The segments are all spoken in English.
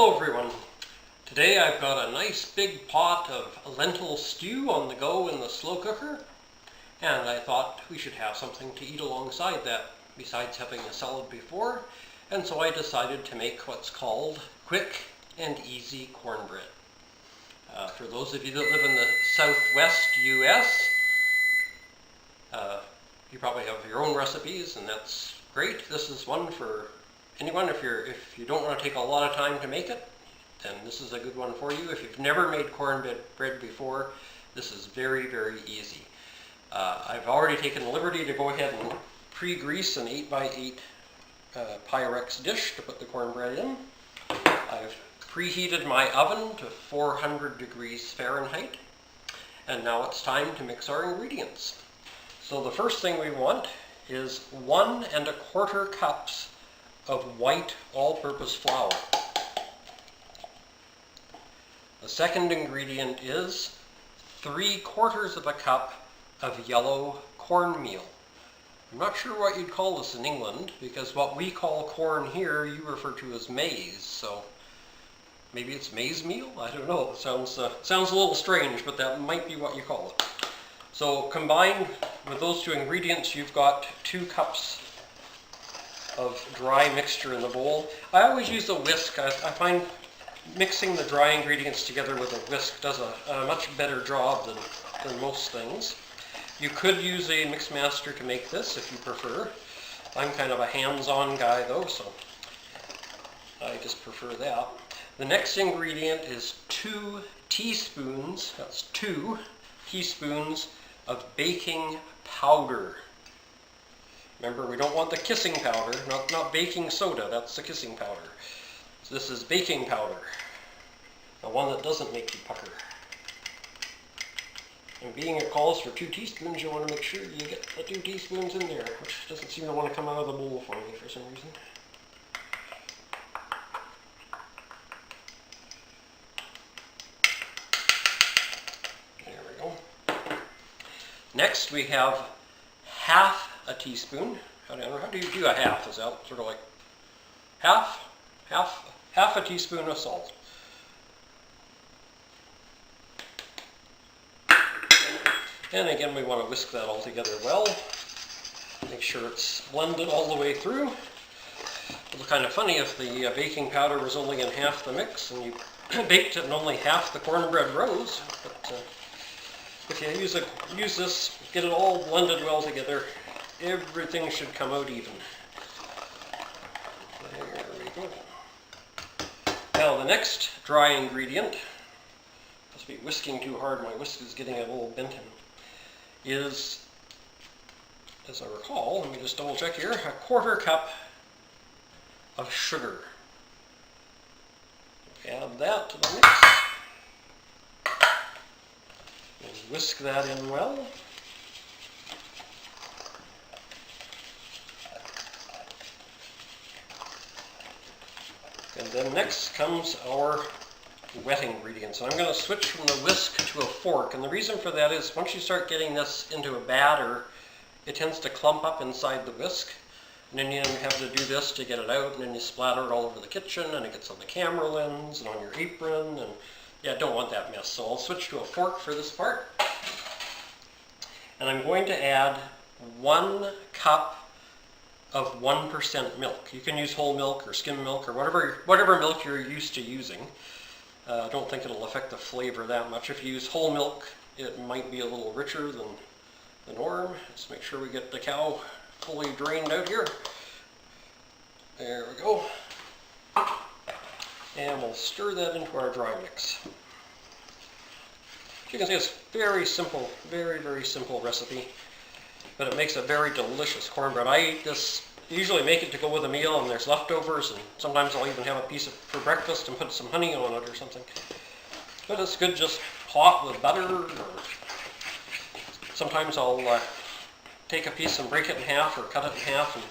Hello everyone. Today I've got a nice big pot of lentil stew on the go in the slow cooker, and I thought we should have something to eat alongside that besides having a salad before, and so I decided to make what's called quick and easy cornbread. For those of you that live in the southwest US, you probably have your own recipes, and that's great. This is one for anyone. If you don't want to take a lot of time to make it, then this is a good one for you. If you've never made cornbread before, this is very, very easy. I've already taken the liberty to go ahead and pre-grease an 8x8 Pyrex dish to put the cornbread in. I've preheated my oven to 400 degrees Fahrenheit, and now it's time to mix our ingredients. So the first thing we want is 1 1/4 cups of white all-purpose flour. The second ingredient is 3/4 of a cup of yellow cornmeal. I'm not sure what you'd call this in England, because what we call corn here you refer to as maize, so maybe it's maize meal? I don't know. It sounds a little strange, but that might be what you call it. So combined with those two ingredients, you've got 2 cups of dry mixture in the bowl. I always use a whisk. I find mixing the dry ingredients together with a whisk does a much better job than most things. You could use a Mixmaster to make this if you prefer. I'm kind of a hands-on guy though, so I just prefer that. The next ingredient is 2 teaspoons, that's 2 teaspoons of baking powder. Remember, we don't want the kissing powder, not baking soda, that's the kissing powder. So this is baking powder, the one that doesn't make you pucker. And being it calls for 2 teaspoons, you want to make sure you get the 2 teaspoons in there, which doesn't seem to want to come out of the bowl for me for some reason. There we go. Next we have half a teaspoon. How do you do a half? Is that sort of like half a teaspoon of salt. And again, we want to whisk that all together well. Make sure it's blended all the way through. It'll look kind of funny if the baking powder was only in half the mix and you baked it and only half the cornbread rose. But if you use this, get it all blended well together, everything should come out even. There we go. Now the next dry ingredient, must be whisking too hard, my whisk is getting a little bent in, is, as I recall, let me just double check here, 1/4 cup of sugar. Add that to the mix. And whisk that in well. And then next comes our wet ingredients. And I'm going to switch from the whisk to a fork. And the reason for that is once you start getting this into a batter, it tends to clump up inside the whisk. And then you have to do this to get it out, and then you splatter it all over the kitchen, and it gets on the camera lens and on your apron. And yeah, don't want that mess. So I'll switch to a fork for this part. And I'm going to add 1 cup of 1% milk. You can use whole milk or skim milk or whatever milk you're used to using. I don't think it'll affect the flavor that much. If you use whole milk, it might be a little richer than the norm. Let's make sure we get the cow fully drained out here. There we go. And we'll stir that into our dry mix. As you can see, it's very simple, very, very simple recipe, but it makes a very delicious cornbread. I eat this, usually make it to go with a meal, and there's leftovers, and sometimes I'll even have a piece for breakfast and put some honey on it or something. But it's good just hot with butter, or sometimes I'll take a piece and break it in half or cut it in half and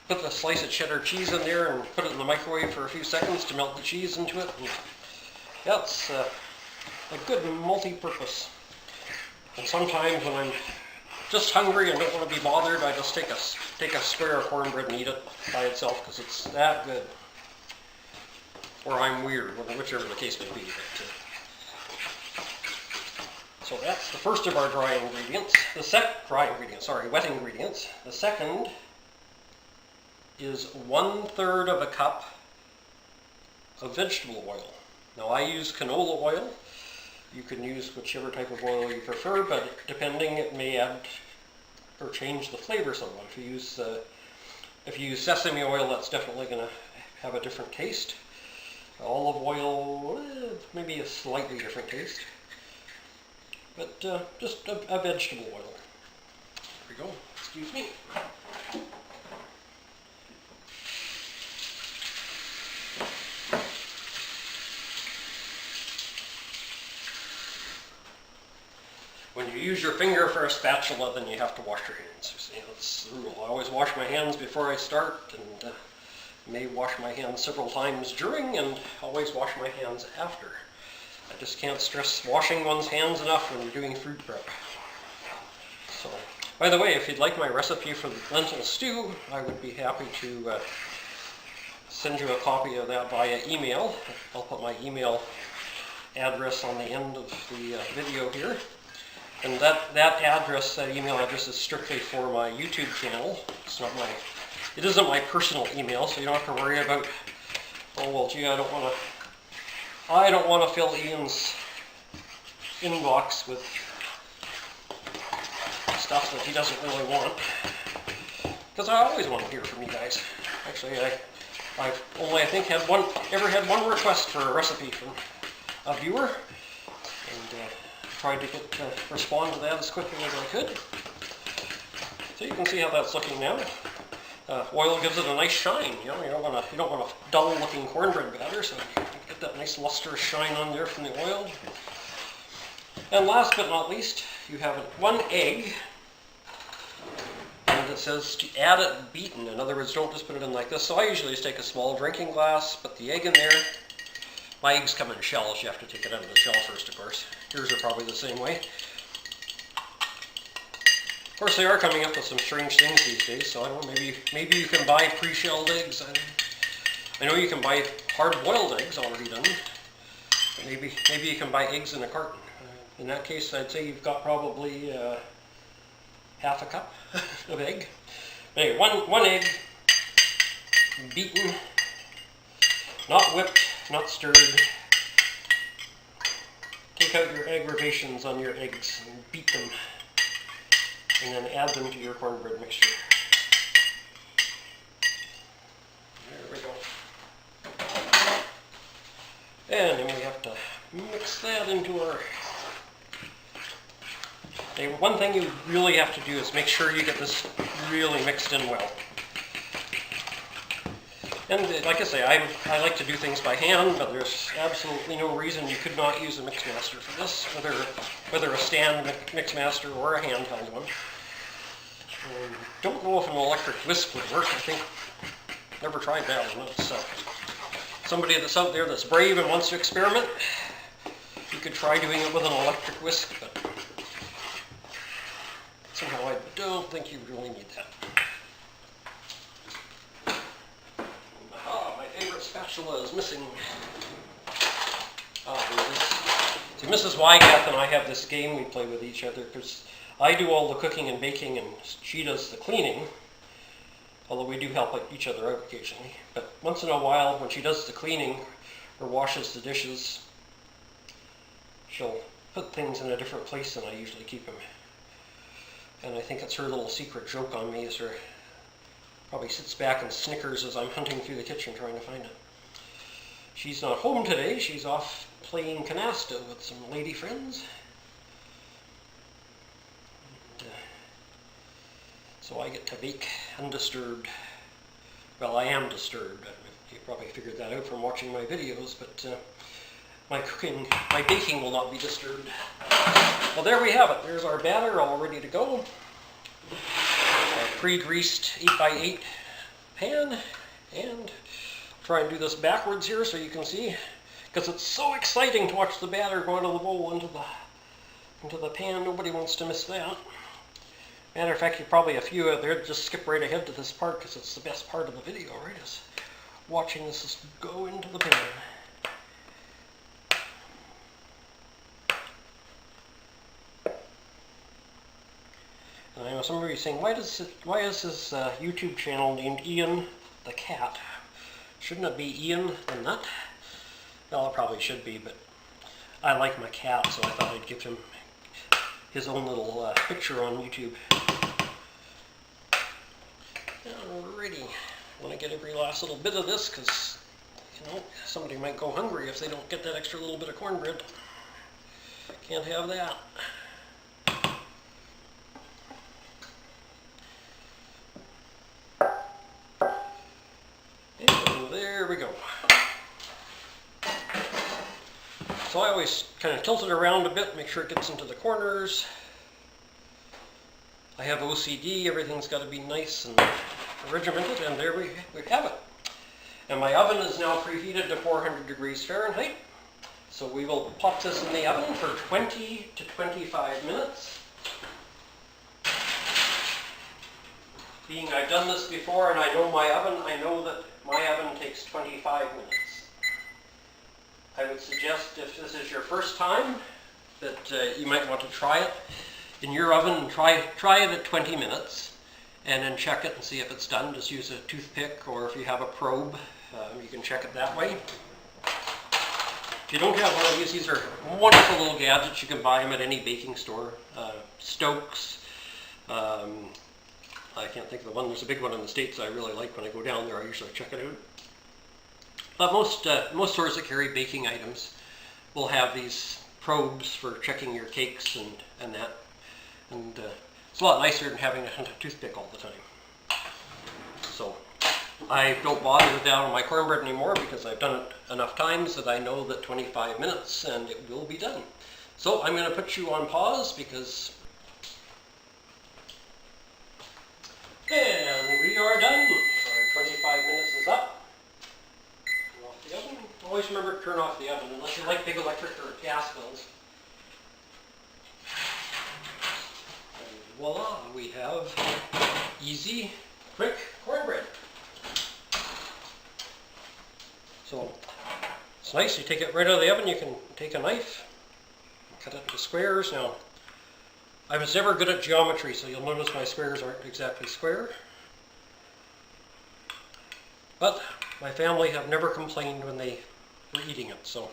put a slice of cheddar cheese in there and put it in the microwave for a few seconds to melt the cheese into it. And yeah, it's a good multi-purpose. And sometimes when I'm just hungry and don't want to be bothered, I just take a square of cornbread and eat it by itself because it's that good. or I'm weird, whichever the case may be. But, so that's the first of our wet ingredients. The second is 1/3 of a cup of vegetable oil. Now I use canola oil. You can use whichever type of oil you prefer, but depending, it may add or change the flavor somewhat. If you use sesame oil, that's definitely going to have a different taste. Olive oil, maybe a slightly different taste. But just a vegetable oil. There we go. Excuse me. When you use your finger for a spatula, then you have to wash your hands. That's the rule. I always wash my hands before I start, and may wash my hands several times during, and always wash my hands after. I just can't stress washing one's hands enough when you're doing food prep. So, by the way, if you'd like my recipe for the lentil stew, I would be happy to send you a copy of that via email. I'll put my email address on the end of the video here. And that email address is strictly for my YouTube channel. It isn't my personal email, so you don't have to worry about, oh well, gee, I don't want to fill Ian's inbox with stuff that he doesn't really want. Because I always want to hear from you guys. Actually, I've only, I think, ever had one request for a recipe from a viewer, and tried to respond to that as quickly as I could. So you can see how that's looking now. Oil gives it a nice shine. You don't want a dull-looking cornbread batter, so you get that nice lustrous shine on there from the oil. And last but not least, you have 1 egg, and it says to add it beaten. In other words, don't just put it in like this. So I usually just take a small drinking glass, put the egg in there. My eggs come in shells. You have to take it out of the shell first, of course. Yours are probably the same way. Of course, they are coming up with some strange things these days, so I don't know, maybe you can buy pre-shelled eggs. I know you can buy hard-boiled eggs already done, but maybe you can buy eggs in a carton. In that case, I'd say you've got probably half a cup of egg. Anyway, one egg, beaten, not whipped, not stirred. Take out your aggravations on your eggs and beat them, and then add them to your cornbread mixture. There we go. And then we have to mix that into our... One thing you really have to do is make sure you get this really mixed in well. And like I say, I like to do things by hand, but there's absolutely no reason you could not use a Mixmaster for this, whether a stand Mixmaster or a handheld one. Don't know if an electric whisk would work. I think never tried that one. So somebody that's out there that's brave and wants to experiment, you could try doing it with an electric whisk, but somehow I don't think you really need that. Spatula is missing. See, Mrs. Weigath and I have this game we play with each other, because I do all the cooking and baking and she does the cleaning, although we do help each other out occasionally. But once in a while, when she does the cleaning or washes the dishes, she'll put things in a different place than I usually keep them. And I think it's her little secret joke on me, is her probably sits back and snickers as I'm hunting through the kitchen trying to find it. She's not home today. She's off playing canasta with some lady friends. And, so I get to bake undisturbed. Well, I am disturbed. You probably figured that out from watching my videos, but my baking will not be disturbed. Well, there we have it. There's our batter all ready to go. Our pre-greased 8x8 pan, and try and do this backwards here so you can see, because it's so exciting to watch the batter go out of the bowl into the pan. Nobody wants to miss that. Matter of fact, you probably, a few out there, just skip right ahead to this part because it's the best part of the video, right? Is watching this go into the pan. And I know some of you are saying, why is this YouTube channel named Ian the Cat? Shouldn't it be Ian the Nut? Well, it probably should be, but I like my cat, so I thought I'd give him his own little picture on YouTube. Alrighty, I want to get every last little bit of this because, you know, somebody might go hungry if they don't get that extra little bit of cornbread. Can't have that. And there we go. So I always kind of tilt it around a bit, make sure it gets into the corners. I have OCD, everything's got to be nice and regimented, and there we have it. And my oven is now preheated to 400 degrees Fahrenheit. So we will pop this in the oven for 20 to 25 minutes. Being I've done this before and I know my oven, I know that my oven takes 25 minutes. I would suggest if this is your first time that you might want to try it in your oven and try it at 20 minutes and then check it and see if it's done. Just use a toothpick, or if you have a probe, you can check it that way. If you don't have one of these are wonderful little gadgets. You can buy them at any baking store. Stokes. I can't think of the one. There's a big one in the States I really like. When I go down there, I usually check it out. But most stores that carry baking items will have these probes for checking your cakes and that. And it's a lot nicer than having a toothpick all the time. So I don't bother with that on my cornbread anymore because I've done it enough times that I know that 25 minutes and it will be done. So I'm going to put you on pause because... And we are done. Our 25 minutes is up. Turn off the oven. Always remember to turn off the oven unless you like big electric or gas bills. And voila, we have easy, quick cornbread. So it's nice. You take it right out of the oven. You can take a knife, cut it into squares. Now, I was never good at geometry, so you'll notice my squares aren't exactly square. But my family have never complained when they were eating it, so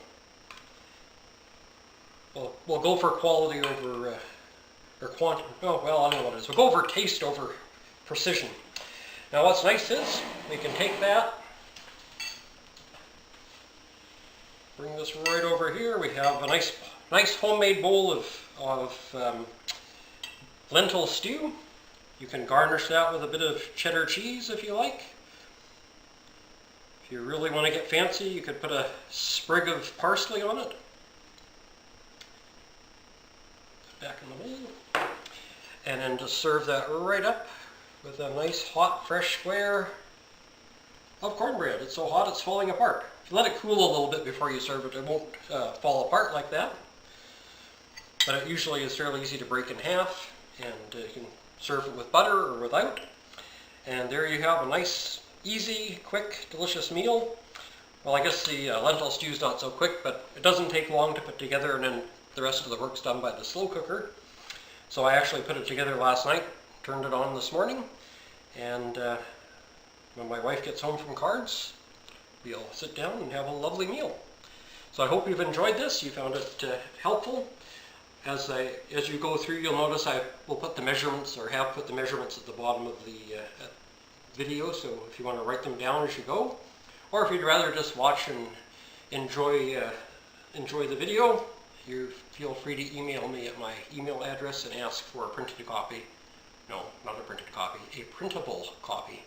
we'll go for quality over, or quantity. Oh, well, I don't know what it is. We'll go for taste over precision. Now, what's nice is we can take that, bring this right over here. We have a nice homemade bowl of lentil stew. You can garnish that with a bit of cheddar cheese if you like. If you really want to get fancy, you could put a sprig of parsley on it. Back in the bowl. And then just serve that right up with a nice hot fresh square of cornbread. It's so hot it's falling apart. If you let it cool a little bit before you serve it, it won't fall apart like that. But it usually is fairly easy to break in half, and you can serve it with butter or without. And there you have a nice, easy, quick, delicious meal. Well, I guess the lentil stew is not so quick, but it doesn't take long to put together, and then the rest of the work's done by the slow cooker. So I actually put it together last night, turned it on this morning, and when my wife gets home from cards, we'll sit down and have a lovely meal. So I hope you've enjoyed this, you found it helpful. As you go through, you'll notice I will put the measurements, or have put the measurements at the bottom of the video, so if you want to write them down as you go, or if you'd rather just watch and enjoy the video, you feel free to email me at my email address and ask for a printed copy. No, not a printed copy, a printable copy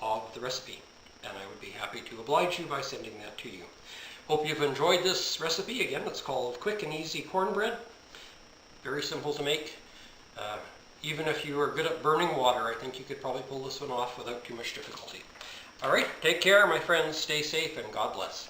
of the recipe, and I would be happy to oblige you by sending that to you. Hope you've enjoyed this recipe. Again, it's called Quick and Easy Cornbread. Very simple to make. Even if you are good at burning water, I think you could probably pull this one off without too much difficulty. All right, take care, my friends. Stay safe, and God bless.